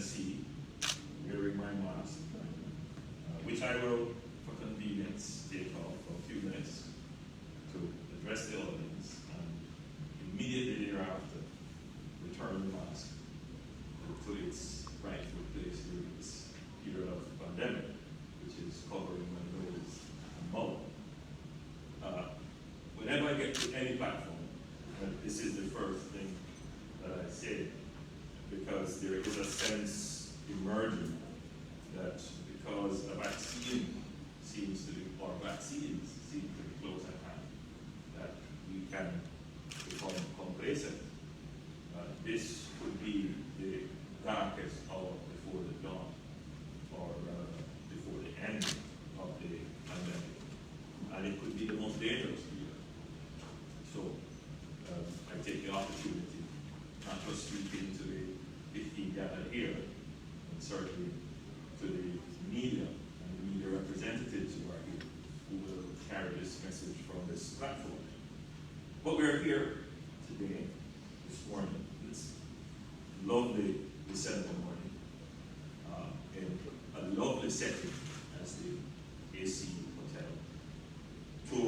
see, wearing my mask, which I will, for convenience, take off for a few minutes to address the audience, and immediately thereafter return the mask to its rightful place during this period of pandemic, which is covering my nose and mouth. Whenever I get to any platform, this is the first thing that I say, because there is a sense emerging that because a vaccine seems to be, or vaccines seem to be close at hand, that we can become complacent. This could be the darkest hour before the dawn, or before the end of the pandemic, and it could be the most dangerous year. So I take the opportunity not just speaking to the 15 gathered here, but certainly to the media and the media representatives who are here, who will carry this message from this platform. But we're here today, this morning, this lovely December morning, in a lovely setting as the AC Hotel, to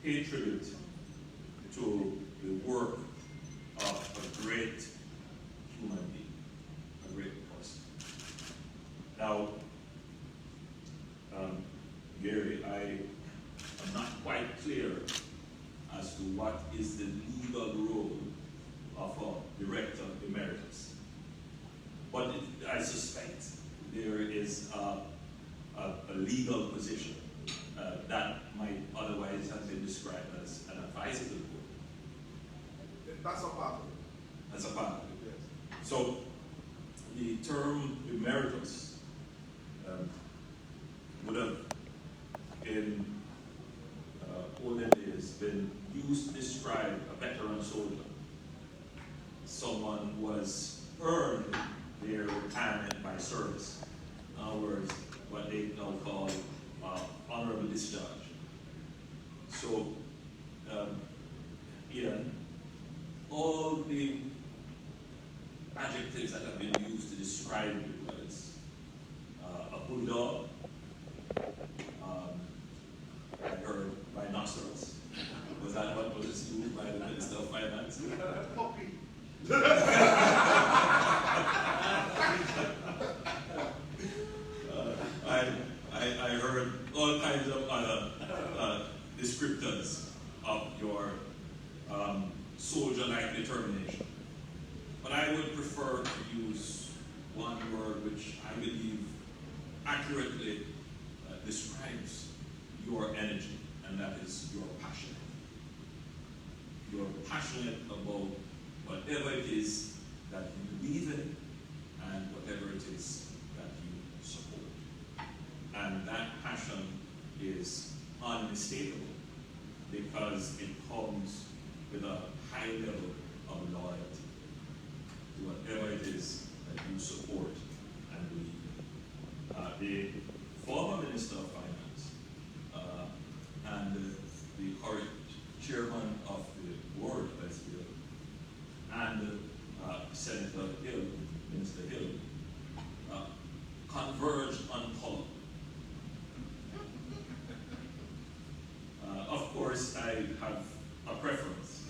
pay tribute to the work of a great human being, a great person. Now, Gary, I am not quite clear as to what is the legal role of a director emeritus, but I suspect there is a legal position that might otherwise have been described as an advisory board. That's a part of it. That's a part of it. Yes. So the term emeritus would have in olden days been used to describe a veteran soldier, someone who has earned their retirement by service. In other words, what they now call honorable discharge. So, Ian, all the adjectives that have been used to describe you, whether it's a bulldog, I heard rhinoceros. Was that what was assumed by the Minister of Finance? Puppy. I heard all kinds of other descriptors of your soldier-like determination. But I would prefer to use one word which I believe accurately describes your energy, and that is your passion. You're passionate about whatever it is that you believe in and whatever it is that you support. And that passion is unmistakable because it comes with a high level of loyalty to whatever it is that you support and believe in. The former Minister of Finance and the current chairman of the board, let's be and Senator Hill, Minister Hill, converged on color. Of course, I have a preference,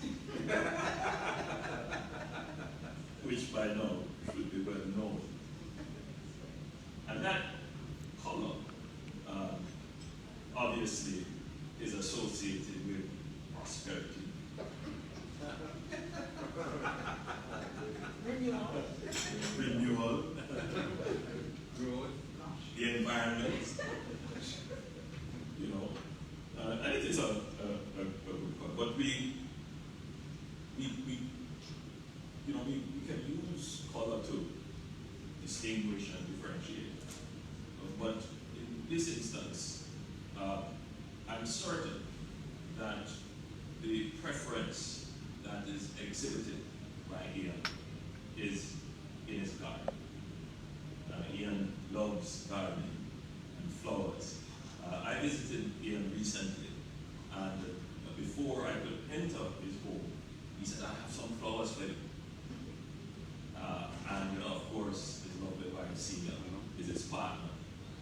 which by now should be well known. And that color obviously is associated with prosperity. Renewal, growth, the environment, you know, and it is a good one. But we can use color to distinguish and differentiate. But in this instance, I'm certain that the preference that is exhibited by Ian is in his garden. Ian loves gardening and flowers. I visited Ian recently, and before I could enter his home, he said, "I have some flowers for you." And of course, partner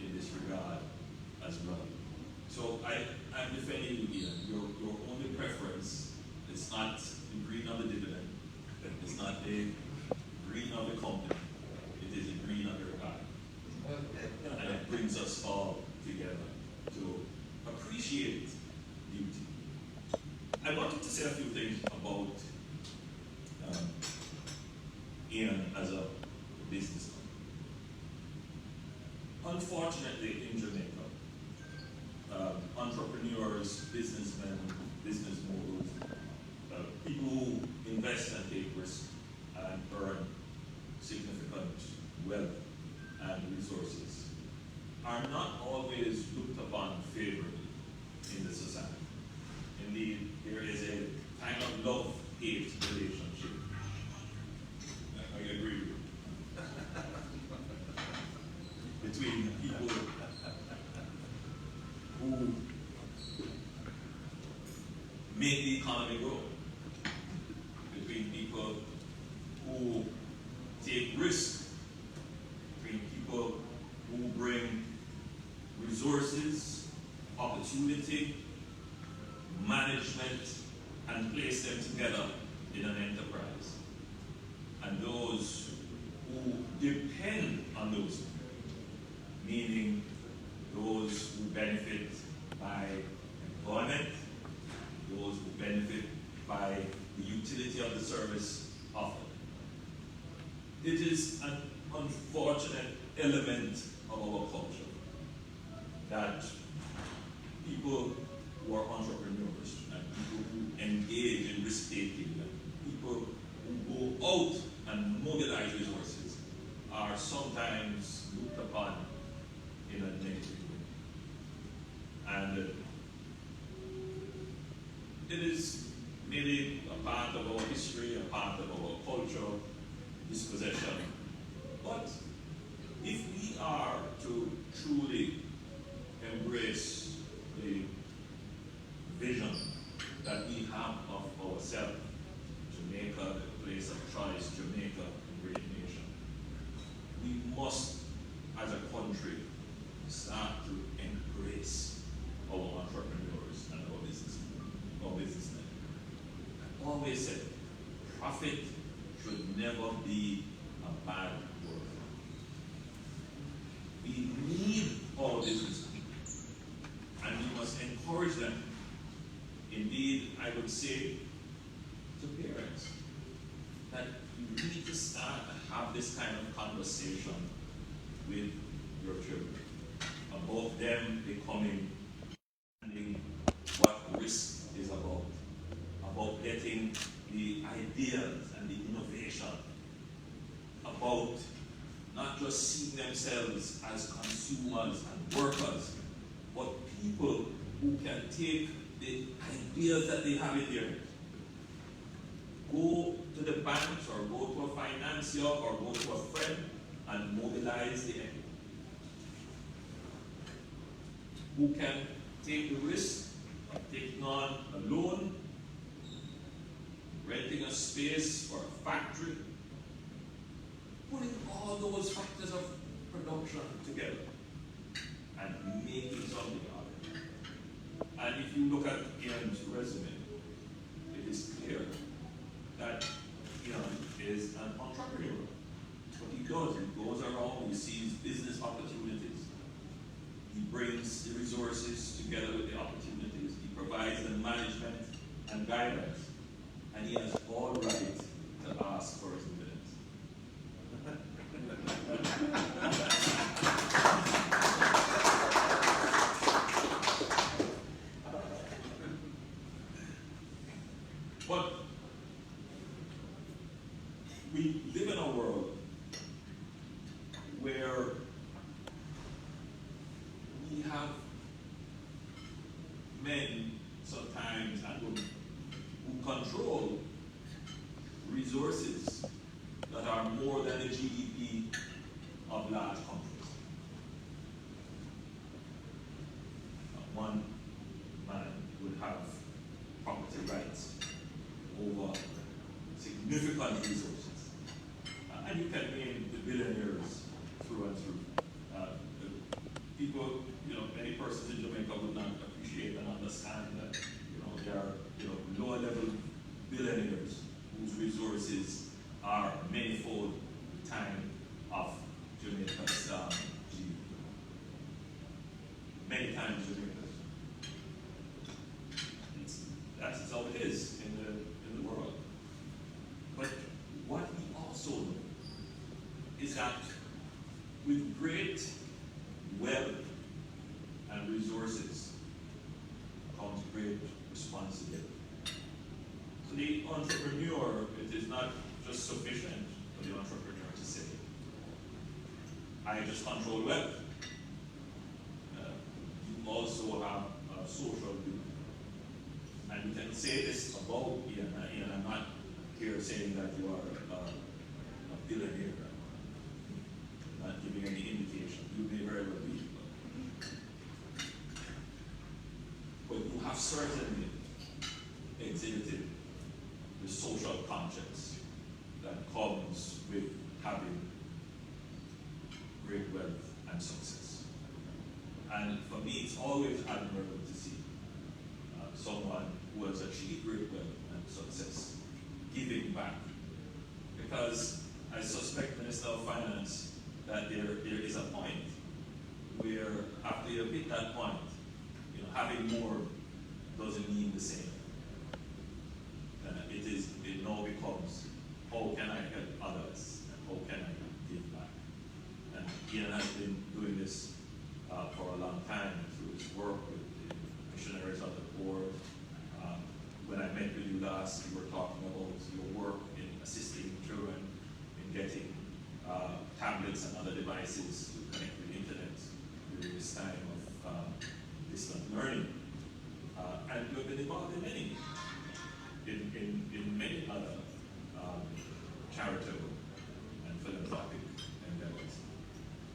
in this regard as well. So I'm defending you here. Your only preference is not the green of the dividend, it's not the green of the company, it is the green of your heart. And it brings us all together to appreciate beauty. I wanted to say a few things about Ian as a businessman. Unfortunately, in Jamaica, entrepreneurs, businessmen, business moguls, people who invest and take risks and earn significant wealth and resources are not always looked upon favorably in the society. Indeed, there is a kind of love-hate relationship. I agree with you. Between people who make the economy grow, between people who take risks, between people who bring resources, opportunity, management, and place them together in an enterprise, and those who depend on those, meaning those who benefit by employment, those who benefit by the utility of the service offered. It is an unfortunate element of our culture that people who are entrepreneurs and people who engage in risk-taking and people who go out and mobilize resources are sometimes looked upon in a negative way. And it is maybe a part of our history, a part of our culture, dispossession. But if we are to truly embrace the vision that we have of ourselves, Jamaica, the place of choice, Jamaica, a great nation, we must, as a country, start to embrace our entrepreneurs and our businessmen. I always said, profit should never be a bad word. We need our businessmen, and we must encourage them. Indeed, I would say to parents that you need to start to have this kind of conversation with your children about them becoming what risk is about getting the ideas and the innovation, about not just seeing themselves as consumers and workers, but people who can take the ideas that they have in their head, go to the banks or go to a financier or go to a friend and mobilize the equity. Who can take the risk of taking on a loan, renting a space for a factory, putting all those factors of production together and making something out of it. And if you look at Ian's resume, it is clear that Ian is an entrepreneur. What he does, he goes around, he sees business opportunities, he brings the resources together with the opportunities, he provides the management and guidance, and he has all right to ask for his dividends. But we live in a world where we have men sometimes and women who control resources that are more than the GDP of large countries. One man would have property rights over significant resources. And you can name the billionaires through and through. understand that there are lower level billionaires whose resources are manifold time of Jamaica's GDP. Many times Jamaica's. That's how it is in the world. But what we also know is that with great wealth and resources comes great responsibility. So the entrepreneur, it is not just sufficient for the entrepreneur to say, I just control wealth. You also have a social duty. And you can say this about Ian. Ian, I'm not here saying that you are a billionaire. I'm not giving any indication. You may very well be. But you have certainly exhibited the social conscience that comes with having great wealth and success. And for me, it's always admirable to see someone who has achieved great wealth and success giving back. Because I suspect, Minister of Finance, that there is a point where after you hit that point, having more doesn't mean the same. It now becomes, how can I help others and how can I give back? And Ian has been doing this for a long time through his work with the missionaries of the poor. When I met with you last, you were talking about your work in assisting children in getting tablets and other devices to connect with the internet during this time of distant learning. And you have been involved in many other charitable and philanthropic endeavors.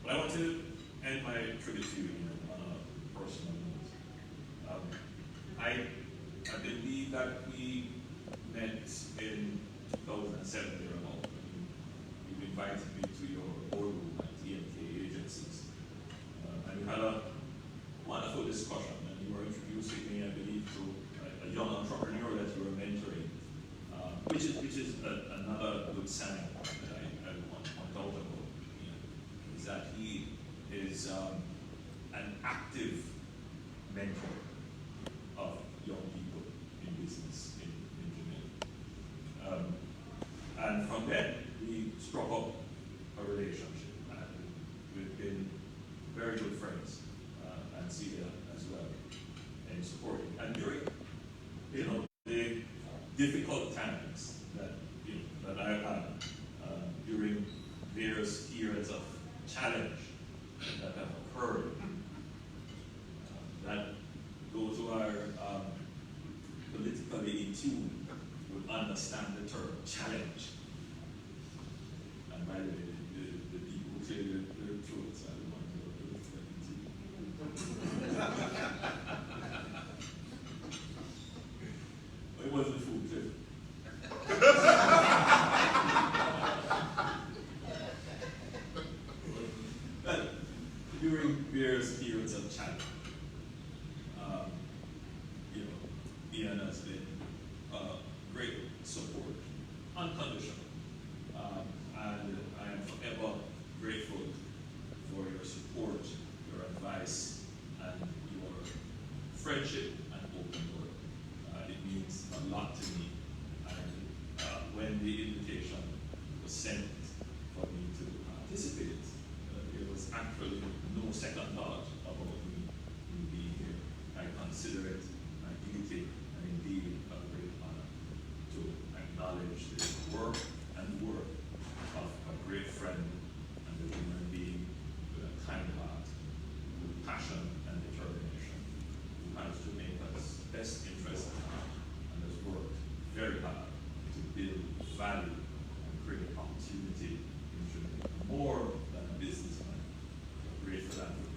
But I want to end my tribute to you on a personal note. I believe that we met in 2007 thereabout. You invited me to your boardroom at TMK Agencies. And we had a wonderful discussion, and you were introducing me, I believe, to a young entrepreneur that you were mentoring, which is another good sign that I want to point out about Ian, is that he is an active mentor of young people in business in Jamaica. And from then, we struck up a relationship, and we've been very good friends, and Celia as well, and supporting. And during, the difficult times that I've had during various periods of challenge that have occurred, that those who are politically in tune would understand the term challenge. And by the way, the people who say their truths are the ones who are politically in tune. It wasn't food, too. But during various periods of challenge, Ian has been great support, unconditional. And I am forever grateful for your support, your advice, and your friendship and open door. It means a lot to me. And when the invitation was sent for me to participate, there was actually no second thought about me being here. I consider it my duty and indeed a great honor to acknowledge the work and work of a great friend and a human being with a kind heart, with passion and determination, who has Jamaica's best interest at heart and has worked very hard to build value and create opportunity in Jamaica. More than a businessman, a great philanthropist.